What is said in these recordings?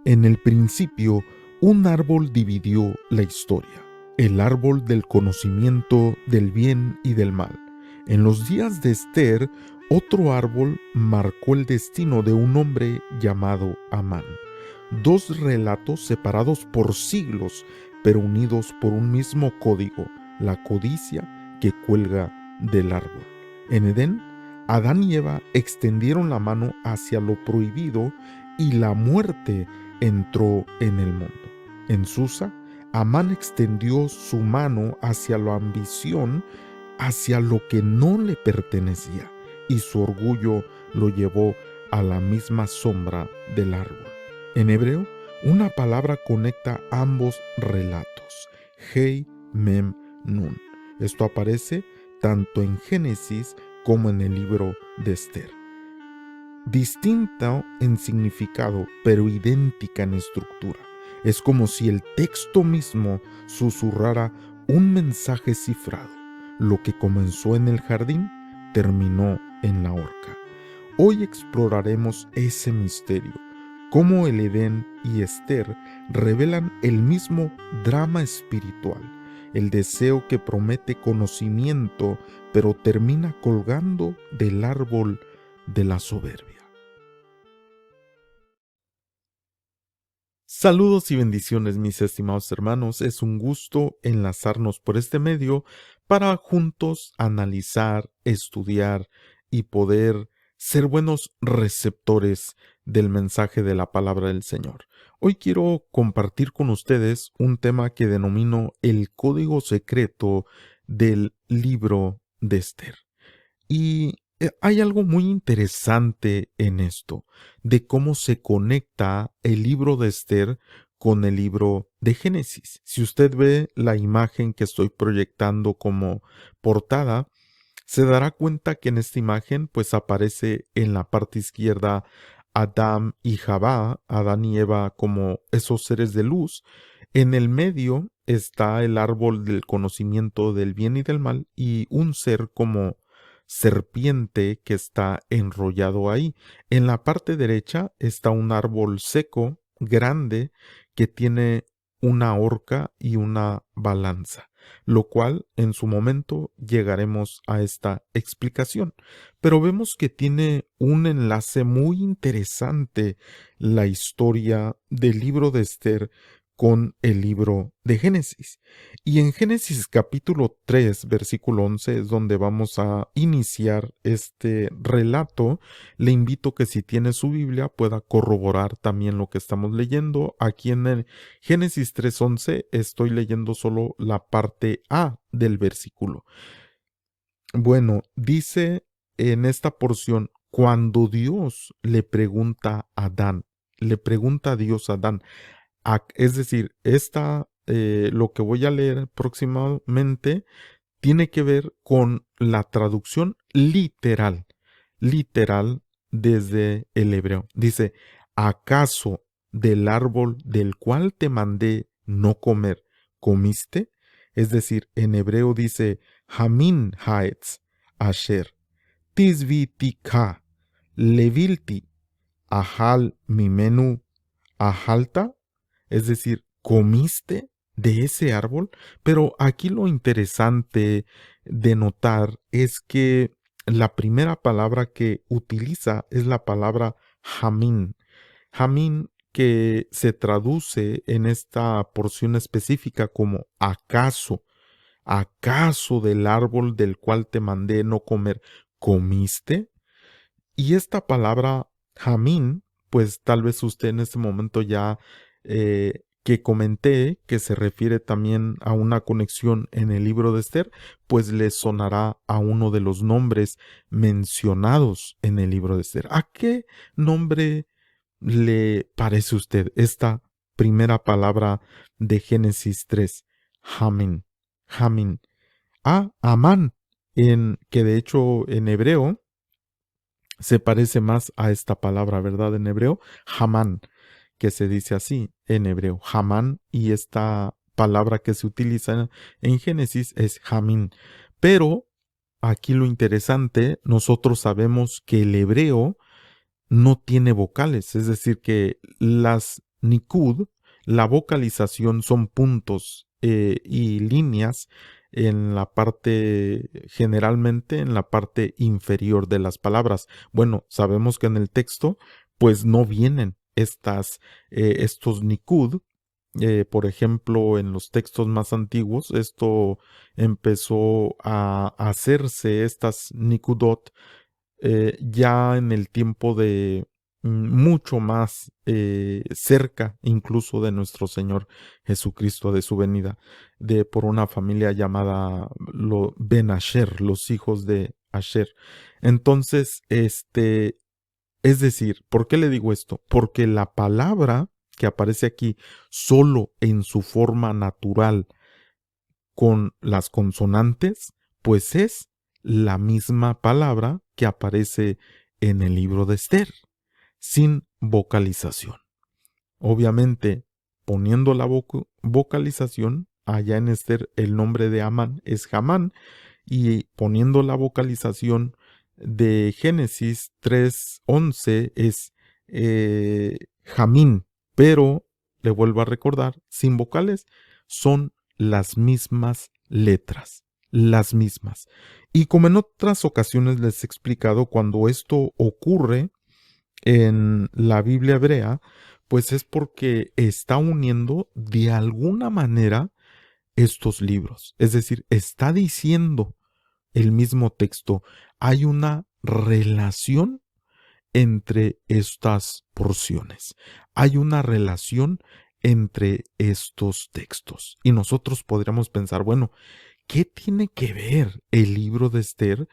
En el principio, un árbol dividió la historia, el árbol del conocimiento del bien y del mal. En los días de Esther, otro árbol marcó el destino de un hombre llamado Amán. Dos relatos separados por siglos, pero unidos por un mismo código, la codicia que cuelga del árbol. En Edén, Adán y Eva extendieron la mano hacia lo prohibido y la muerte entró en el mundo. En Susa, Amán extendió su mano hacia la ambición, hacia lo que no le pertenecía, y su orgullo lo llevó a la misma sombra del árbol. En hebreo, una palabra conecta ambos relatos, Hei, Mem, Nun. Esto aparece tanto en Génesis como en el libro de Esther. Distinta en significado, pero idéntica en estructura. Es como si el texto mismo susurrara un mensaje cifrado. Lo que comenzó en el jardín terminó en la horca. Hoy exploraremos ese misterio, cómo el Edén y Esther revelan el mismo drama espiritual, el deseo que promete conocimiento, pero termina colgando del árbol de la soberbia. Saludos y bendiciones, mis estimados hermanos. Es un gusto enlazarnos por este medio para juntos analizar, estudiar y poder ser buenos receptores del mensaje de la palabra del Señor. Hoy quiero compartir con ustedes un tema que denomino el código secreto del libro de Esther. Y hay algo muy interesante en esto, de cómo se conecta el libro de Esther con el libro de Génesis. Si usted ve la imagen que estoy proyectando como portada, se dará cuenta que en esta imagen pues aparece en la parte izquierda Adán y Jabá, Adán y Eva como esos seres de luz. En el medio está el árbol del conocimiento del bien y del mal y un ser como serpiente que está enrollado ahí. En la parte derecha está un árbol seco, grande, que tiene una horca y una balanza, lo cual en su momento llegaremos a esta explicación. Pero vemos que tiene un enlace muy interesante la historia del libro de Esther con el libro de Génesis. Y en Génesis capítulo 3, versículo 11 es donde vamos a iniciar este relato. Le invito que si tiene su Biblia pueda corroborar también lo que estamos leyendo. Aquí en el Génesis 3:11 estoy leyendo solo la parte A del versículo. Bueno, dice en esta porción, cuando Dios le pregunta a Adán, le pregunta a Dios a Adán, es decir, lo que voy a leer próximamente tiene que ver con la traducción literal desde el hebreo. Dice, ¿acaso del árbol del cual te mandé no comer, comiste? Es decir, en hebreo dice, Hamin haetz asher, tisvitika, levilti, ahal mimenu, ahalta. Es decir, ¿comiste de ese árbol? Pero aquí lo interesante de notar es que la primera palabra que utiliza es la palabra jamín. Jamín que se traduce en esta porción específica como acaso. ¿Acaso del árbol del cual te mandé no comer, comiste? Y esta palabra jamín, pues tal vez usted en este momento ya que comenté que se refiere también a una conexión en el libro de Esther, pues le sonará a uno de los nombres mencionados en el libro de Esther. ¿A qué nombre le parece a usted esta primera palabra de Génesis 3? Jamín. Jamín. A Amán, que de hecho en hebreo se parece más a esta palabra, ¿verdad? En hebreo, Hamán, que se dice así en hebreo, Hamán, y esta palabra que se utiliza en Génesis es Jamín. Pero aquí lo interesante, nosotros sabemos que el hebreo no tiene vocales, es decir, que las Nikud, la vocalización son puntos y líneas en la parte, generalmente en la parte inferior de las palabras. Bueno, sabemos que en el texto pues no vienen estos Nikud. Por ejemplo, en los textos más antiguos, esto empezó a hacerse, estas Nikudot, ya en el tiempo de mucho más cerca incluso de nuestro Señor Jesucristo, de su venida, de por una familia llamada Ben Asher, los hijos de Asher. Entonces, es decir, ¿por qué le digo esto? Porque la palabra que aparece aquí solo en su forma natural con las consonantes, pues es la misma palabra que aparece en el libro de Esther, sin vocalización. Obviamente, poniendo la vocalización, allá en Esther el nombre de Amán es Hamán, y poniendo la vocalización de Génesis 3:11 es Jamín, pero le vuelvo a recordar, sin vocales son las mismas letras, las mismas. Y como en otras ocasiones les he explicado, cuando esto ocurre en la Biblia hebrea, pues es porque está uniendo de alguna manera estos libros. Es decir, está diciendo el mismo texto, hay una relación entre estas porciones. Hay una relación entre estos textos. Y nosotros podríamos pensar, bueno, ¿qué tiene que ver el libro de Esther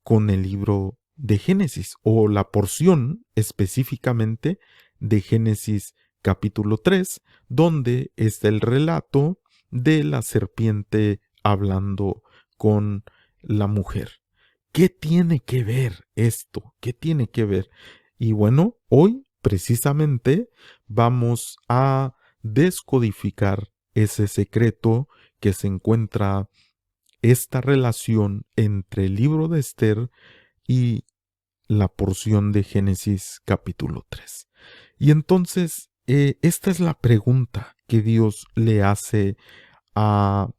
con el libro de Génesis? O la porción específicamente de Génesis capítulo 3, donde está el relato de la serpiente hablando con la mujer. ¿Qué tiene que ver esto? ¿Qué tiene que ver? Y bueno, hoy precisamente vamos a descodificar ese secreto que se encuentra esta relación entre el libro de Esther y la porción de Génesis capítulo 3. Y entonces, esta es la pregunta que Dios le hace a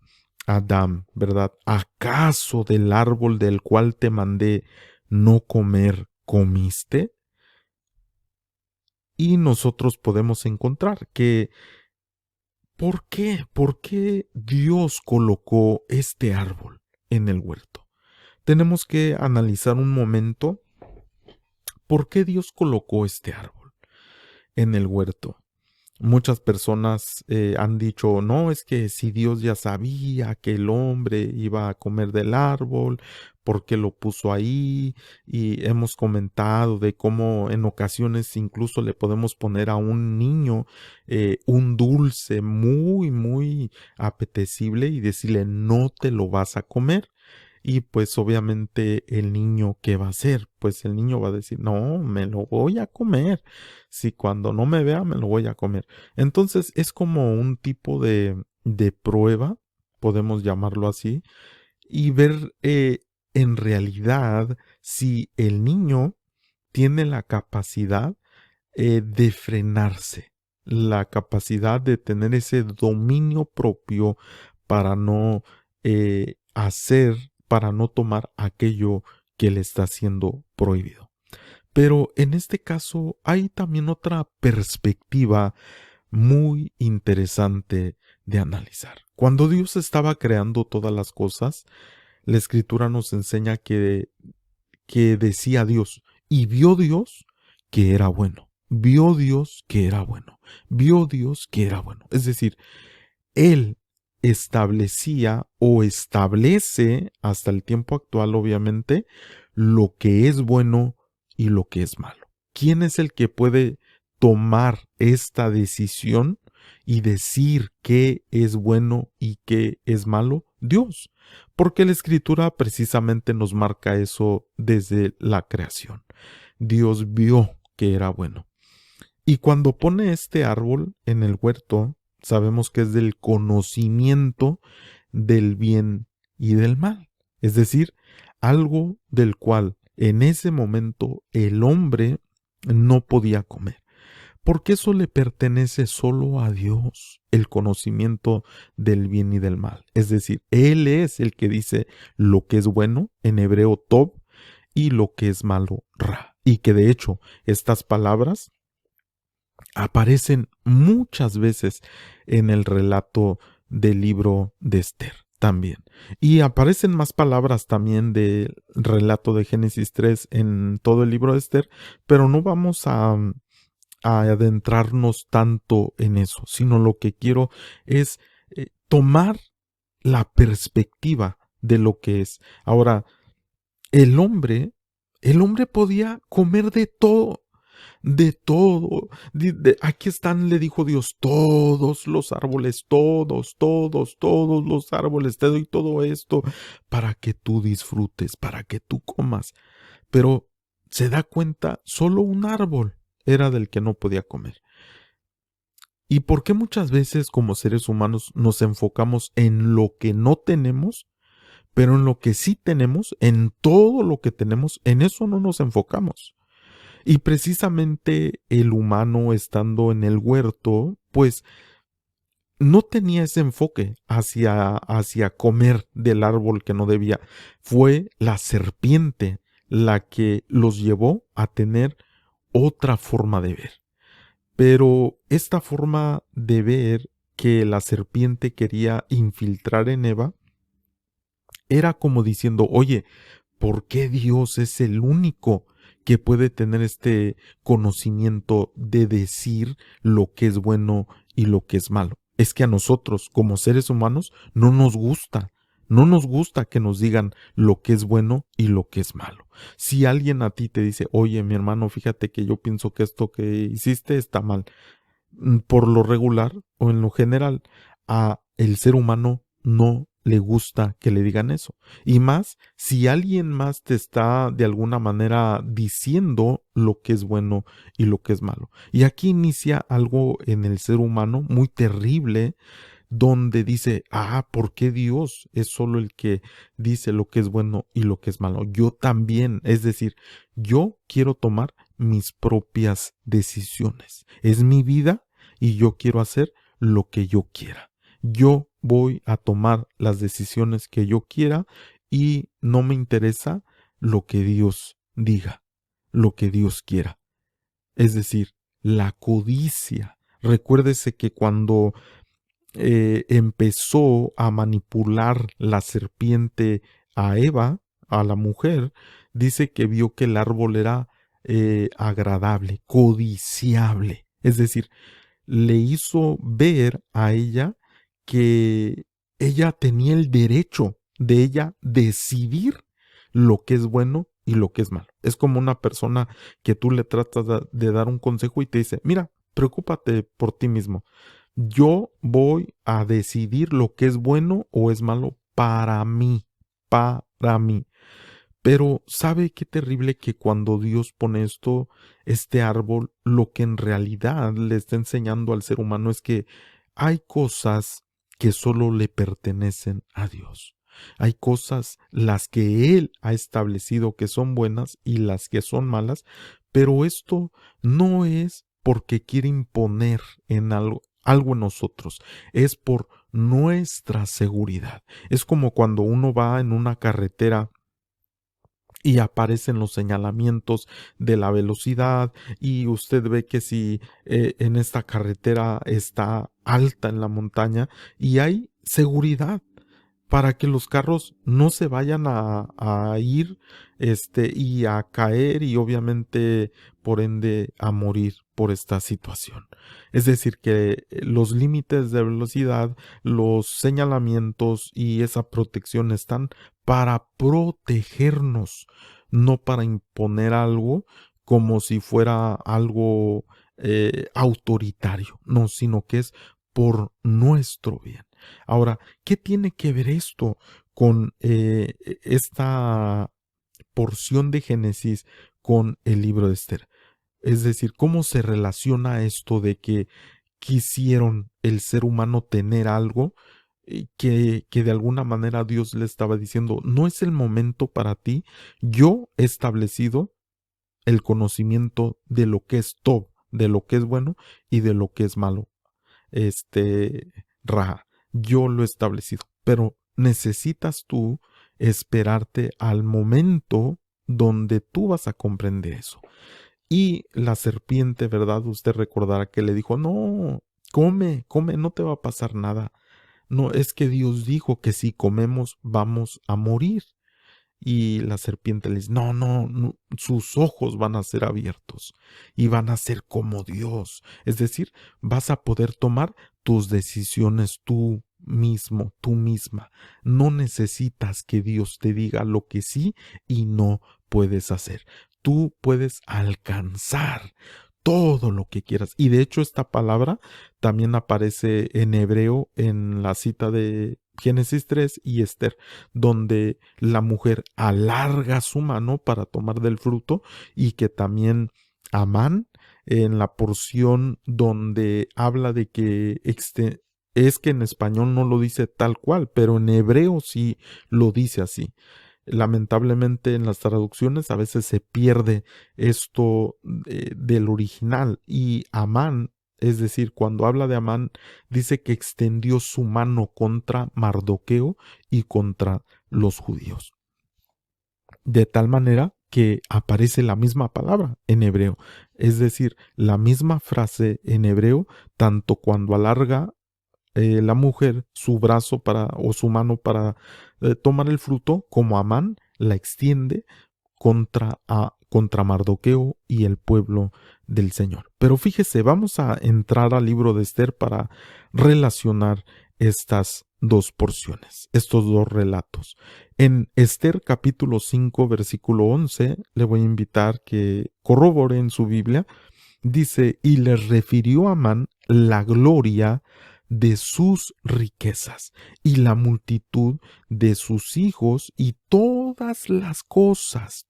Adán, ¿verdad? ¿Acaso del árbol del cual te mandé no comer comiste? Y nosotros podemos encontrar que ¿por qué? ¿Por qué Dios colocó este árbol en el huerto? Tenemos que analizar un momento por qué Dios colocó este árbol en el huerto. Muchas personas han dicho, no, es que si Dios ya sabía que el hombre iba a comer del árbol, ¿por qué lo puso ahí? Y hemos comentado de cómo en ocasiones incluso le podemos poner a un niño un dulce muy, muy apetecible y decirle, no te lo vas a comer. Y pues obviamente el niño, ¿qué va a hacer? Pues el niño va a decir, no, me lo voy a comer. Si cuando no me vea, me lo voy a comer. Entonces es como un tipo de prueba, podemos llamarlo así, y ver en realidad si el niño tiene la capacidad de frenarse, la capacidad de tener ese dominio propio para no para no tomar aquello que le está siendo prohibido. Pero en este caso hay también otra perspectiva muy interesante de analizar. Cuando Dios estaba creando todas las cosas, la escritura nos enseña que decía Dios, y vio Dios que era bueno, vio Dios que era bueno, vio Dios que era bueno. Es decir, Él establecía o establece hasta el tiempo actual, obviamente, lo que es bueno y lo que es malo. ¿Quién es el que puede tomar esta decisión y decir qué es bueno y qué es malo? Dios. Porque la escritura precisamente nos marca eso desde la creación. Dios vio que era bueno. Y cuando pone este árbol en el huerto, sabemos que es del conocimiento del bien y del mal. Es decir, algo del cual en ese momento el hombre no podía comer. porque eso le pertenece solo a Dios, el conocimiento del bien y del mal. Es decir, Él es el que dice lo que es bueno, en hebreo Tov, y lo que es malo, Ra. Y que de hecho estas palabras aparecen muchas veces en el relato del libro de Esther también. Y aparecen más palabras también del relato de Génesis 3 en todo el libro de Esther, pero no vamos a adentrarnos tanto en eso, sino lo que quiero es tomar la perspectiva de lo que es. Ahora, el hombre, el hombre podía comer de todo, de todo. Aquí están, le dijo Dios, todos los árboles, todos los árboles, te doy todo esto para que tú disfrutes, para que tú comas. Pero se da cuenta, solo un árbol era del que no podía comer. ¿Y por qué muchas veces como seres humanos nos enfocamos en lo que no tenemos, pero en lo que sí tenemos, en todo lo que tenemos, en eso no nos enfocamos? Y precisamente el humano estando en el huerto, pues no tenía ese enfoque hacia comer del árbol que no debía. Fue la serpiente la que los llevó a tener otra forma de ver. Pero esta forma de ver que la serpiente quería infiltrar en Eva era como diciendo, oye, ¿por qué Dios es el único que puede tener este conocimiento de decir lo que es bueno y lo que es malo? Es que a nosotros, como seres humanos, no nos gusta que nos digan lo que es bueno y lo que es malo. Si alguien a ti te dice, oye, mi hermano, fíjate que yo pienso que esto que hiciste está mal, por lo regular o en lo general, a el ser humano no le gusta que le digan eso. Y más si alguien más te está de alguna manera diciendo lo que es bueno y lo que es malo. Y aquí inicia algo en el ser humano muy terrible, donde dice, ¿por qué Dios es solo el que dice lo que es bueno y lo que es malo? Yo también, es decir, yo quiero tomar mis propias decisiones. Es mi vida y yo quiero hacer lo que yo quiera. Yo voy a tomar las decisiones que yo quiera y no me interesa lo que Dios diga, lo que Dios quiera. Es decir, la codicia. Recuérdese que cuando empezó a manipular la serpiente a Eva, a la mujer, dice que vio que el árbol era agradable, codiciable. Es decir, le hizo ver a ella que ella tenía el derecho de ella decidir lo que es bueno y lo que es malo. Es como una persona que tú le tratas de dar un consejo y te dice, mira, preocúpate por ti mismo. Yo voy a decidir lo que es bueno o es malo para mí, para mí. Pero ¿sabe qué terrible que cuando Dios pone este árbol, lo que en realidad le está enseñando al ser humano es que hay cosas que solo le pertenecen a Dios. Hay cosas las que Él ha establecido que son buenas y las que son malas, pero esto no es porque quiere imponer en algo en nosotros, es por nuestra seguridad. Es como cuando uno va en una carretera y aparecen los señalamientos de la velocidad y usted ve que si en esta carretera está alta en la montaña y hay seguridad para que los carros no se vayan a ir y a caer y obviamente por ende a morir por esta situación. Es decir, que los límites de velocidad, los señalamientos y esa protección están para protegernos, no para imponer algo como si fuera algo autoritario, no, sino que es por nuestro bien. Ahora, ¿qué tiene que ver esto con esta porción de Génesis con el libro de Esther? Es decir, ¿cómo se relaciona esto de que quisieron el ser humano tener algo que de alguna manera Dios le estaba diciendo, no es el momento para ti, yo he establecido el conocimiento de lo que es Tob, de lo que es bueno y de lo que es malo. Ra, yo lo he establecido, pero necesitas tú esperarte al momento donde tú vas a comprender eso. Y la serpiente, ¿verdad? Usted recordará que le dijo, no, come, come, no te va a pasar nada. No, es que Dios dijo que si comemos vamos a morir. Y la serpiente le dice, no, no, no, sus ojos van a ser abiertos y van a ser como Dios. Es decir, vas a poder tomar tus decisiones tú mismo, tú misma. No necesitas que Dios te diga lo que sí y no puedes hacer. Tú puedes alcanzar todo lo que quieras. Y de hecho esta palabra también aparece en hebreo en la cita de Génesis 3 y Esther, donde la mujer alarga su mano para tomar del fruto y que también Amán en la porción donde habla de que es que en español no lo dice tal cual, pero en hebreo sí lo dice así. Lamentablemente en las traducciones a veces se pierde esto del original y Amán, es decir, cuando habla de Amán, dice que extendió su mano contra Mardoqueo y contra los judíos. De tal manera que aparece la misma palabra en hebreo, es decir, la misma frase en hebreo, tanto cuando alarga la mujer su brazo para o su mano para tomar el fruto, como Amán la extiende contra Mardoqueo y el pueblo del Señor. Pero fíjese, vamos a entrar al libro de Esther para relacionar estas dos porciones, estos dos relatos. En Esther capítulo 5 versículo 11 le voy a invitar que corrobore en su Biblia. Dice, y le refirió a Amán la gloria de sus riquezas y la multitud de sus hijos y todas las cosas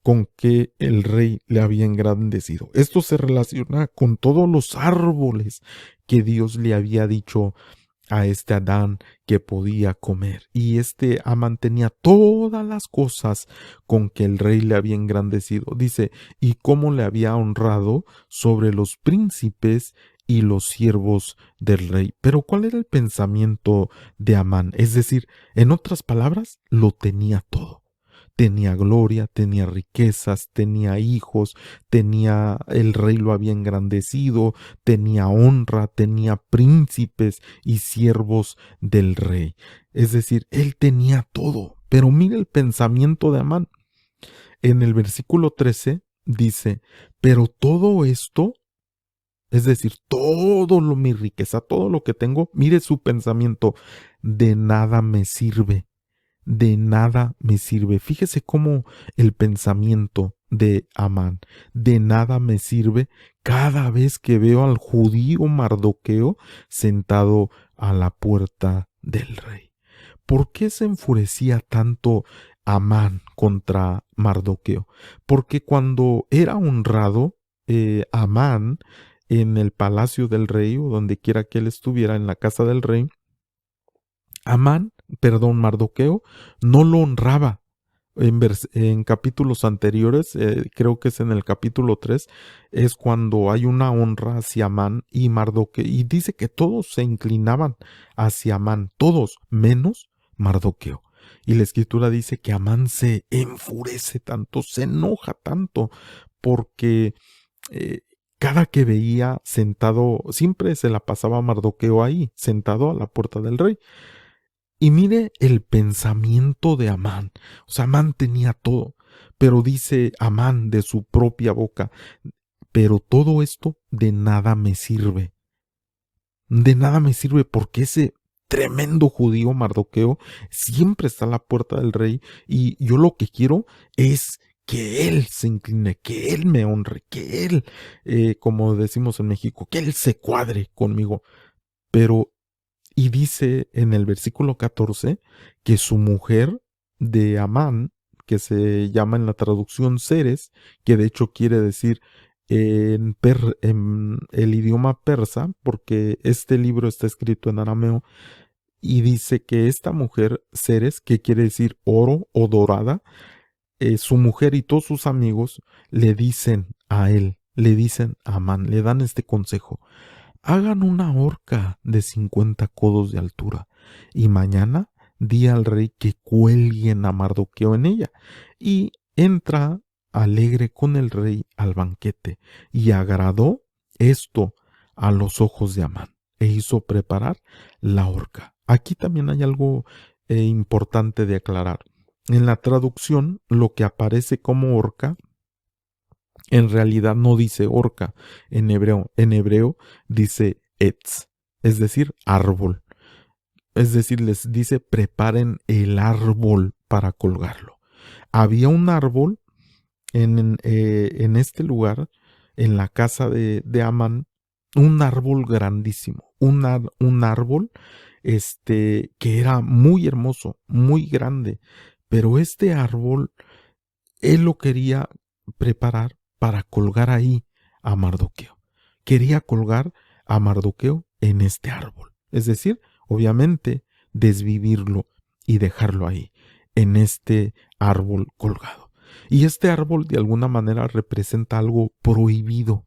con que el rey le había engrandecido. Esto se relaciona con todos los árboles que Dios le había dicho a este Adán que podía comer. Y este Amán tenía todas las cosas con que el rey le había engrandecido. Dice, y cómo le había honrado sobre los príncipes y los siervos del rey. Pero ¿cuál era el pensamiento de Amán? Es decir, en otras palabras, lo tenía todo. Tenía gloria, tenía riquezas, tenía hijos, tenía, el rey lo había engrandecido, tenía honra, tenía príncipes y siervos del rey. Es decir, él tenía todo. Pero mire el pensamiento de Amán. En el versículo 13 dice, pero todo esto, es decir, mi riqueza, todo lo que tengo, mire su pensamiento, de nada me sirve, de nada me sirve. Fíjese cómo el pensamiento de Amán, de nada me sirve cada vez que veo al judío Mardoqueo sentado a la puerta del rey. ¿Por qué se enfurecía tanto Amán contra Mardoqueo? Porque cuando era honrado, Amán en el palacio del rey o donde quiera que él estuviera en la casa del rey, Mardoqueo no lo honraba. En capítulos anteriores, creo que es en el capítulo 3, es cuando hay una honra hacia Amán y Mardoqueo, y dice que todos se inclinaban hacia Amán, todos, menos Mardoqueo. Y la escritura dice que Amán se enfurece tanto, se enoja tanto, porque eh, cada que veía sentado, siempre se la pasaba Mardoqueo ahí, sentado a la puerta del rey. Y mire el pensamiento de Amán. O sea, Amán tenía todo, pero dice Amán de su propia boca, pero todo esto de nada me sirve. De nada me sirve porque ese tremendo judío Mardoqueo siempre está a la puerta del rey y yo lo que quiero es que él se incline, que él me honre, que él, como decimos en México, que él se cuadre conmigo. Pero y dice en el versículo 14 que su mujer de Amán, que se llama en la traducción Ceres, que de hecho quiere decir en el idioma persa, porque este libro está escrito en arameo, y dice que esta mujer Ceres, que quiere decir oro o dorada, su mujer y todos sus amigos le dicen a él, le dicen a Amán, le dan este consejo: hagan una horca de 50 codos de altura y mañana di al rey que cuelguen a Mardoqueo en ella. Y entra alegre con el rey al banquete, y agradó esto a los ojos de Amán e hizo preparar la horca. Aquí también hay algo importante de aclarar. En la traducción, lo que aparece como horca en realidad no dice horca en hebreo. En hebreo dice etz, es decir, árbol. Es decir, les dice: preparen el árbol para colgarlo. Había un árbol en este lugar, en la casa de Amán, un árbol grandísimo, un árbol que era muy hermoso, muy grande, pero este árbol él lo quería preparar para colgar ahí a Mardoqueo. Quería colgar a Mardoqueo en este árbol. Es decir, obviamente, desvivirlo y dejarlo ahí, en este árbol colgado. Y este árbol de alguna manera representa algo prohibido.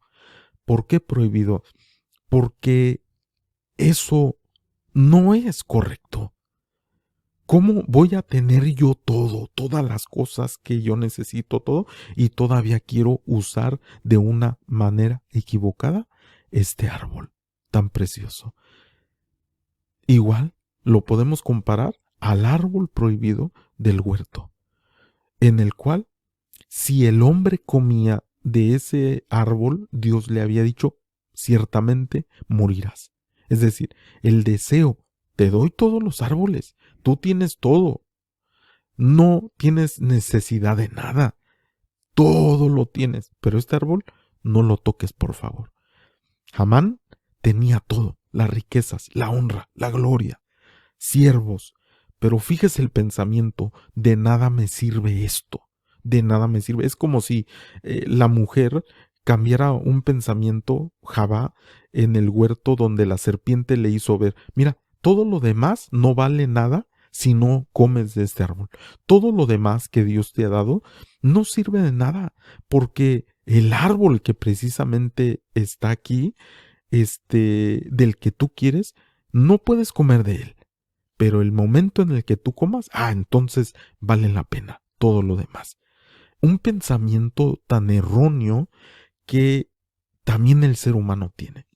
¿Por qué prohibido? Porque eso no es correcto. ¿Cómo voy a tener yo todo, todas las cosas que yo necesito, todo, y todavía quiero usar de una manera equivocada este árbol tan precioso? Igual lo podemos comparar al árbol prohibido del huerto, en el cual si el hombre comía de ese árbol, Dios le había dicho: ciertamente morirás. Es decir, el deseo: te doy todos los árboles, tú tienes todo, no tienes necesidad de nada, todo lo tienes, pero este árbol no lo toques, por favor. Amán tenía todo: las riquezas, la honra, la gloria, siervos, pero fíjese el pensamiento: de nada me sirve esto, de nada me sirve. Es como si la mujer cambiara un pensamiento, Javá, en el huerto donde la serpiente le hizo ver: mira, todo lo demás no vale nada si no comes de este árbol. Todo lo demás que Dios te ha dado no sirve de nada, porque el árbol que precisamente está aquí, del que tú quieres, no puedes comer de él. Pero el momento en el que tú comas, entonces vale la pena todo lo demás. Un pensamiento tan erróneo que también el ser humano tiene.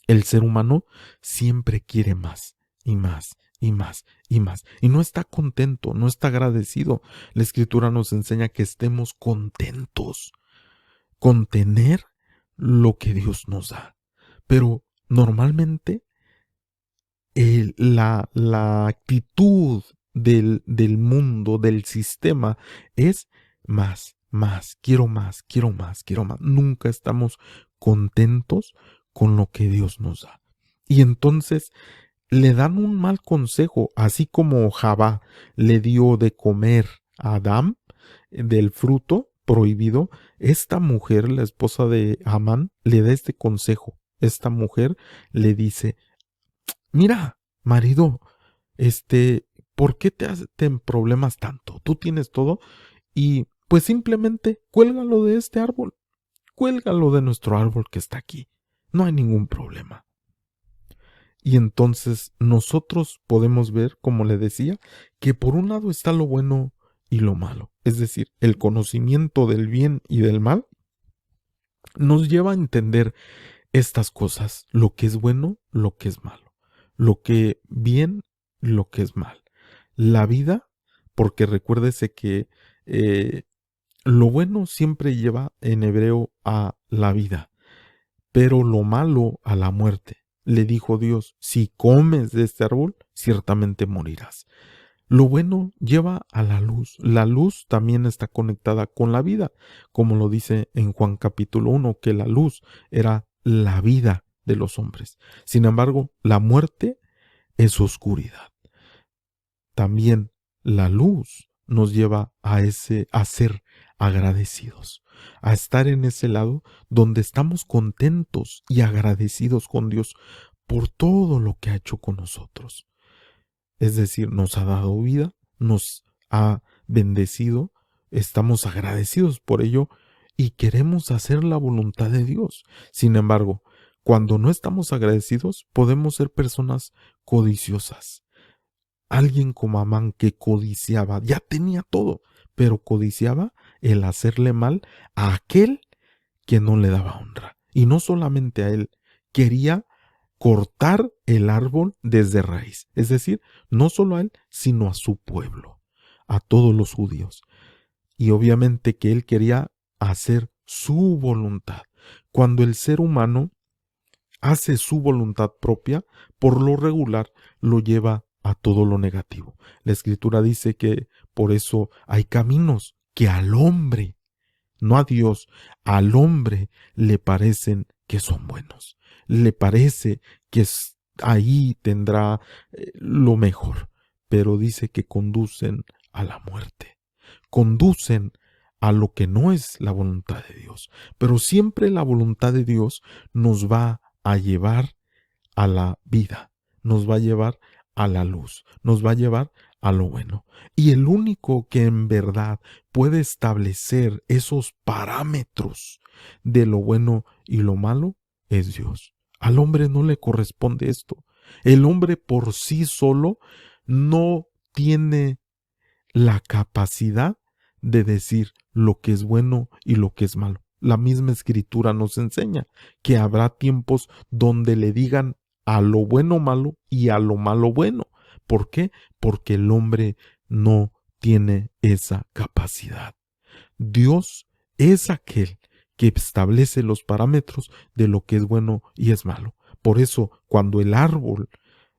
El ser humano siempre quiere más y más y más y más. Y no está contento, no está agradecido. La Escritura nos enseña que estemos contentos con tener lo que Dios nos da. Pero normalmente la actitud del mundo, del sistema, es más, más, quiero más, quiero más, quiero más. Nunca estamos contentos con lo que Dios nos da. Y entonces le dan un mal consejo, así como Javá le dio de comer a Adán del fruto prohibido. Esta mujer, la esposa de Amán, le da este consejo. Esta mujer le dice: mira, marido, ¿por qué te problemas tanto? Tú tienes todo y pues simplemente cuélgalo de este árbol, cuélgalo de nuestro árbol que está aquí. No hay ningún problema. Y entonces nosotros podemos ver, como le decía, que por un lado está lo bueno y lo malo. Es decir, el conocimiento del bien y del mal nos lleva a entender estas cosas: lo que es bueno, lo que es malo, lo que bien, lo que es mal. La vida, porque recuérdese que lo bueno siempre lleva en hebreo a la vida, pero lo malo a la muerte. Le dijo Dios: si comes de este árbol, ciertamente morirás. Lo bueno lleva a la luz también está conectada con la vida, como lo dice en Juan capítulo 1, que la luz era la vida de los hombres. Sin embargo, la muerte es oscuridad. También la luz nos lleva a ser agradecidos, a estar en ese lado donde estamos contentos y agradecidos con Dios por todo lo que ha hecho con nosotros. Es decir, nos ha dado vida, nos ha bendecido, estamos agradecidos por ello y queremos hacer la voluntad de Dios. Sin embargo, cuando no estamos agradecidos, podemos ser personas codiciosas. Alguien como Amán que codiciaba, ya tenía todo, pero codiciaba el hacerle mal a aquel que no le daba honra. Y no solamente a él, quería cortar el árbol desde raíz. Es decir, no solo a él, sino a su pueblo, a todos los judíos. Y obviamente que él quería hacer su voluntad. Cuando el ser humano hace su voluntad propia, por lo regular lo lleva a todo lo negativo. La escritura dice que por eso hay caminos que al hombre, no a Dios, al hombre le parecen que son buenos. Le parece que ahí tendrá lo mejor, pero dice que conducen a la muerte. Conducen a lo que no es la voluntad de Dios. Pero siempre la voluntad de Dios nos va a llevar a la vida, nos va a llevar a la luz, nos va a llevar a lo bueno. Y el único que en verdad puede establecer esos parámetros de lo bueno y lo malo es Dios. Al hombre no le corresponde esto. El hombre por sí solo no tiene la capacidad de decir lo que es bueno y lo que es malo. La misma escritura nos enseña que habrá tiempos donde le digan a lo bueno malo y a lo malo bueno. ¿Por qué? Porque el hombre no tiene esa capacidad. Dios es aquel que establece los parámetros de lo que es bueno y es malo. Por eso, cuando el árbol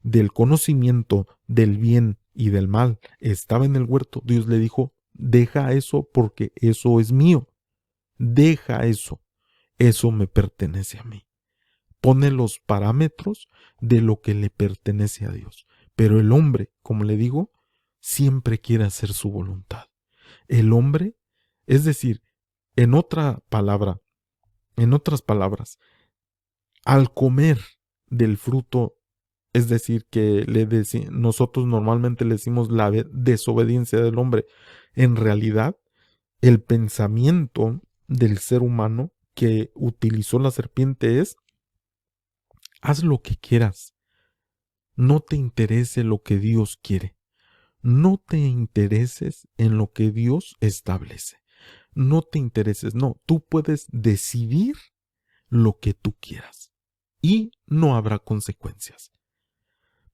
del conocimiento del bien y del mal estaba en el huerto, Dios le dijo, deja eso porque eso es mío. Deja eso. Eso me pertenece a mí. Pone los parámetros de lo que le pertenece a Dios. Pero el hombre, como le digo, siempre quiere hacer su voluntad. El hombre, es decir, en otra palabra, en otras palabras, al comer del fruto, es decir, que nosotros normalmente le decimos la desobediencia del hombre, en realidad, el pensamiento del ser humano que utilizó la serpiente es, haz lo que quieras, no te interese lo que Dios quiere, no te intereses en lo que Dios establece, no te intereses, no, tú puedes decidir lo que tú quieras y no habrá consecuencias.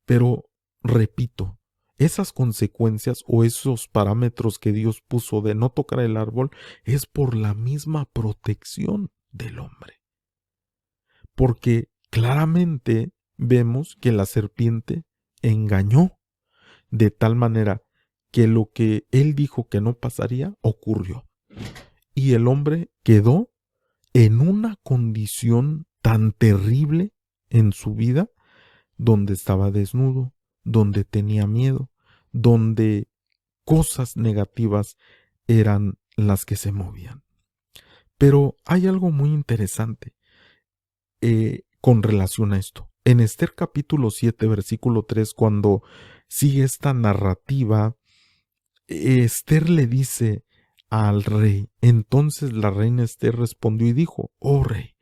Pero, repito, esas consecuencias o esos parámetros que Dios puso de no tocar el árbol es por la misma protección del hombre. Porque claramente vemos que la serpiente engañó de tal manera que lo que él dijo que no pasaría ocurrió. Y el hombre quedó en una condición tan terrible en su vida, donde estaba desnudo, donde tenía miedo, donde cosas negativas eran las que se movían. Pero hay algo muy interesante con relación a esto. En Esther capítulo 7, versículo 3, cuando sigue esta narrativa, Esther le dice al rey, entonces la reina Esther respondió y dijo, oh rey,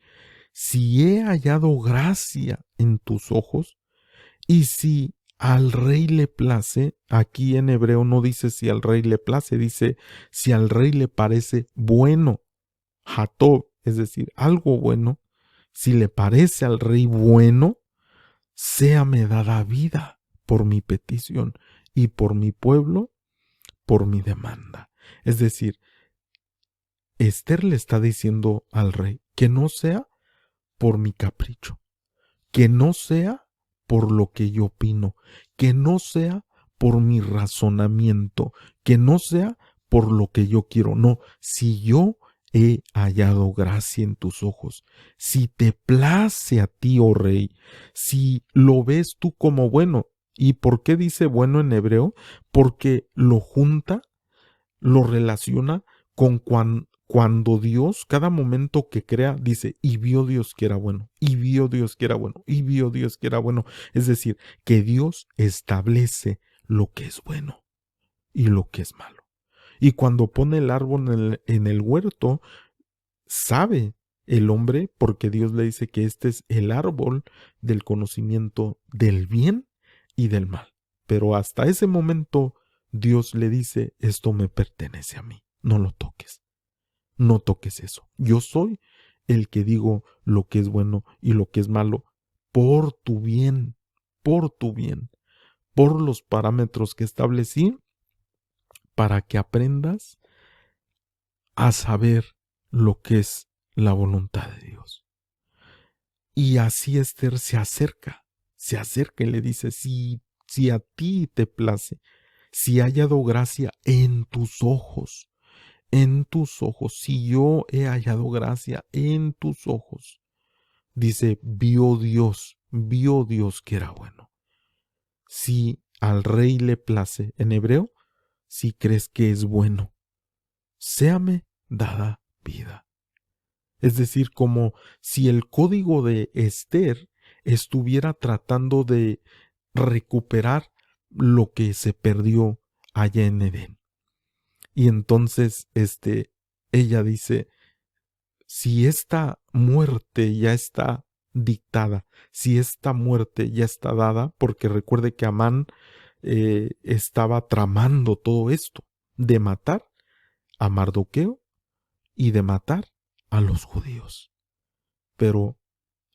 si he hallado gracia en tus ojos, y si al rey le place, aquí en hebreo no dice si al rey le place, dice si al rey le parece bueno, Hatob, es decir, algo bueno, si le parece al rey bueno, séame dada vida por mi petición y por mi pueblo, por mi demanda. Es decir, Esther le está diciendo al rey que no sea por mi capricho, que no sea por lo que yo opino, que no sea por mi razonamiento, que no sea por lo que yo quiero. No, si yo he hallado gracia en tus ojos, si te place a ti, oh rey, si lo ves tú como bueno. ¿Y por qué dice bueno en hebreo? Porque lo junta, lo relaciona con cuando Dios, cada momento que crea, dice, y vio Dios que era bueno, y vio Dios que era bueno, y vio Dios que era bueno. Es decir, que Dios establece lo que es bueno y lo que es malo. Y cuando pone el árbol en el huerto, sabe el hombre porque Dios le dice que este es el árbol del conocimiento del bien y del mal. Pero hasta ese momento Dios le dice, esto me pertenece a mí, no lo toques, no toques eso. Yo soy el que digo lo que es bueno y lo que es malo por tu bien, por tu bien, por los parámetros que establecí para que aprendas a saber lo que es la voluntad de Dios. Y así Esther se acerca y le dice, si a ti te place, si he hallado gracia en tus ojos, si yo he hallado gracia en tus ojos, dice, vio Dios que era bueno. Si al rey le place, en hebreo, si crees que es bueno, séame dada vida. Es decir, como si el código de Esther estuviera tratando de recuperar lo que se perdió allá en Edén. Y entonces, ella dice, si esta muerte ya está dictada, si esta muerte ya está dada, porque recuerde que Amán estaba tramando todo esto, de matar a Mardoqueo y de matar a los judíos. Pero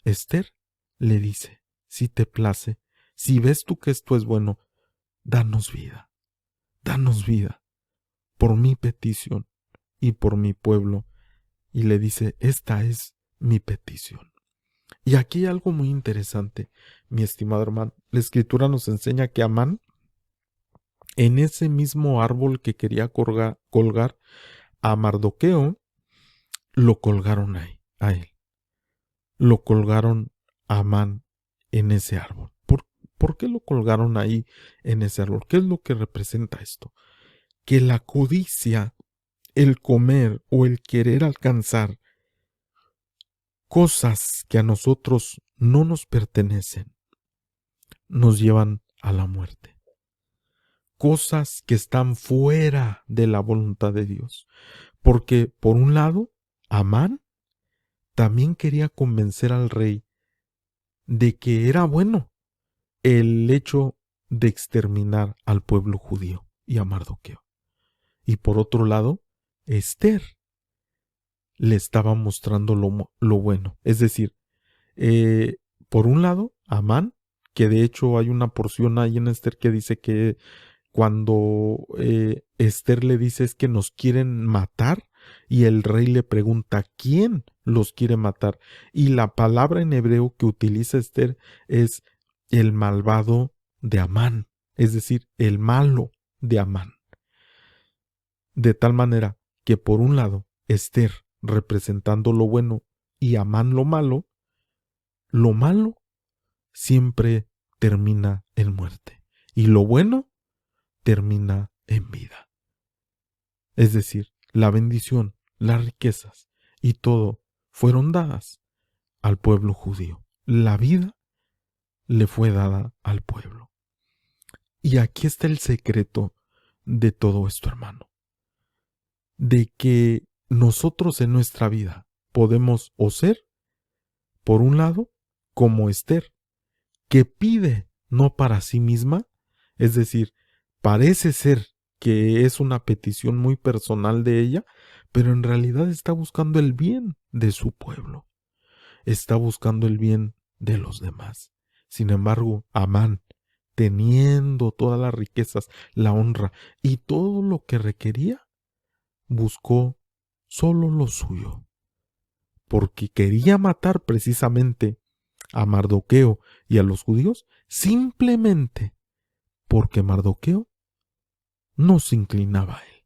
Esther le dice, si te place, si ves tú que esto es bueno, danos vida por mi petición y por mi pueblo. Y le dice, esta es mi petición. Y aquí hay algo muy interesante, mi estimado hermano. La escritura nos enseña que Amán, en ese mismo árbol que quería colgar a Mardoqueo, lo colgaron ahí, a él. Lo colgaron a Amán en ese árbol. ¿Por qué lo colgaron ahí en ese árbol? ¿Qué es lo que representa esto? Que la codicia, el comer o el querer alcanzar cosas que a nosotros no nos pertenecen, nos llevan a la muerte. Cosas que están fuera de la voluntad de Dios. Porque, por un lado, Amán también quería convencer al rey de que era bueno el hecho de exterminar al pueblo judío y a Mardoqueo. Y por otro lado, Esther le estaba mostrando lo bueno. Es decir, por un lado, Amán, que de hecho hay una porción ahí en Esther que dice que cuando Esther le dice es que nos quieren matar y el rey le pregunta ¿quién los quiere matar? Y la palabra en hebreo que utiliza Esther es el malvado de Amán, es decir, el malo de Amán. De tal manera que por un lado Esther representando lo bueno y Amán lo malo siempre termina en muerte y lo bueno termina en vida. Es decir, la bendición, las riquezas y todo fueron dadas al pueblo judío. La vida le fue dada al pueblo. Y aquí está el secreto de todo esto, hermano. De que nosotros en nuestra vida podemos o ser, por un lado, como Esther, que pide no para sí misma, es decir, parece ser que es una petición muy personal de ella, pero en realidad está buscando el bien de su pueblo, está buscando el bien de los demás. Sin embargo, Amán, teniendo todas las riquezas, la honra y todo lo que requería, buscó solo lo suyo, porque quería matar precisamente a Mardoqueo y a los judíos simplemente porque Mardoqueo no se inclinaba a él.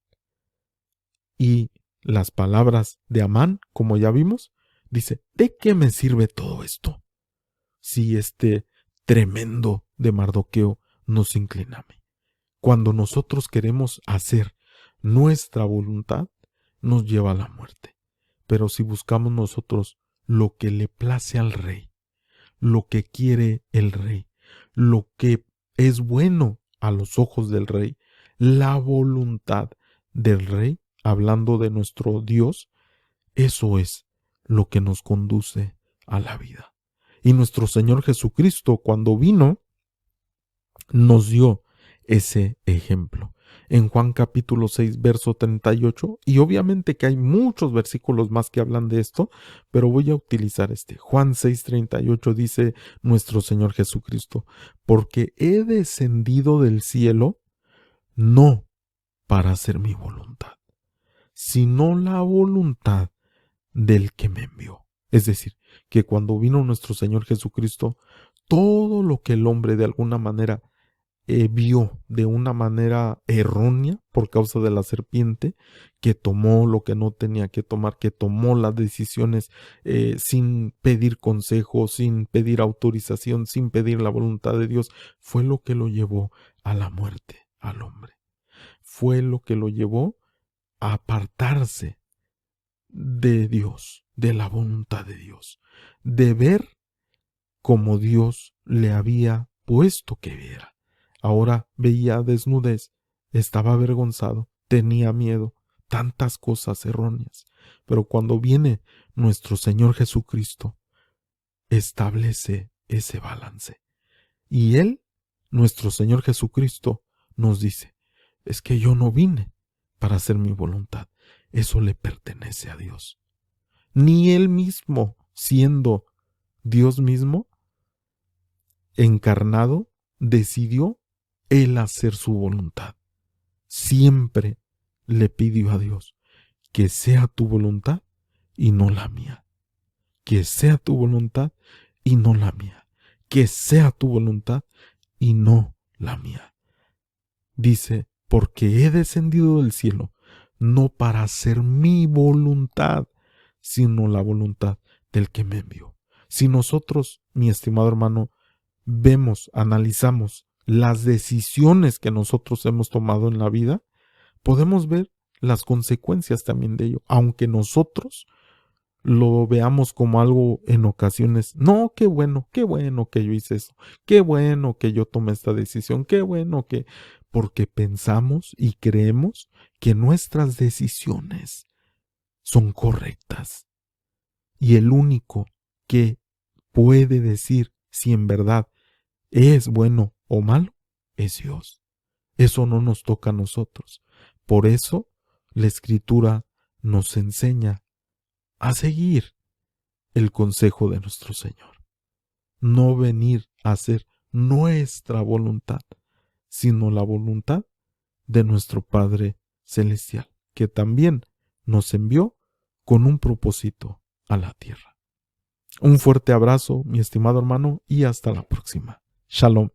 Y las palabras de Amán, como ya vimos, dice, ¿de qué me sirve todo esto? Si este tremendo de Mardoqueo no se inclina a mí. Cuando nosotros queremos hacer nuestra voluntad, nos lleva a la muerte. Pero si buscamos nosotros lo que le place al rey, lo que quiere el rey, lo que es bueno a los ojos del rey, la voluntad del rey, hablando de nuestro Dios, eso es lo que nos conduce a la vida. Y nuestro Señor Jesucristo, cuando vino, nos dio ese ejemplo. En Juan capítulo 6, verso 38, y obviamente que hay muchos versículos más que hablan de esto, pero voy a utilizar este. Juan 6, 38 dice nuestro Señor Jesucristo, porque he descendido del cielo no para hacer mi voluntad, sino la voluntad del que me envió. Es decir, que cuando vino nuestro Señor Jesucristo, todo lo que el hombre de alguna manera vio de una manera errónea por causa de la serpiente, que tomó lo que no tenía que tomar, que tomó las decisiones sin pedir consejo, sin pedir autorización, sin pedir la voluntad de Dios, fue lo que lo llevó a la muerte al hombre. Fue lo que lo llevó a apartarse de Dios, de la voluntad de Dios, de ver como Dios le había puesto que viera. Ahora veía desnudez, estaba avergonzado, tenía miedo, tantas cosas erróneas. Pero cuando viene nuestro Señor Jesucristo, establece ese balance. Y Él, nuestro Señor Jesucristo, nos dice, es que yo no vine para hacer mi voluntad. Eso le pertenece a Dios. Ni Él mismo, siendo Dios mismo, encarnado, decidió Él hacer su voluntad. Siempre le pidió a Dios que sea tu voluntad y no la mía. Que sea tu voluntad y no la mía. Que sea tu voluntad y no la mía. Dice, porque he descendido del cielo, no para hacer mi voluntad, sino la voluntad del que me envió. Si nosotros, mi estimado hermano, vemos, analizamos las decisiones que nosotros hemos tomado en la vida, podemos ver las consecuencias también de ello, aunque nosotros lo veamos como algo en ocasiones, no, qué bueno que yo hice eso, qué bueno que yo tomé esta decisión, qué bueno que, porque pensamos y creemos que nuestras decisiones son correctas. Y el único que puede decir si en verdad es bueno o malo es Dios. Eso no nos toca a nosotros. Por eso la Escritura nos enseña a seguir el consejo de nuestro Señor. No venir a hacer nuestra voluntad, sino la voluntad de nuestro Padre Celestial, que también nos envió con un propósito a la tierra. Un fuerte abrazo, mi estimado hermano, y hasta la próxima. Shalom.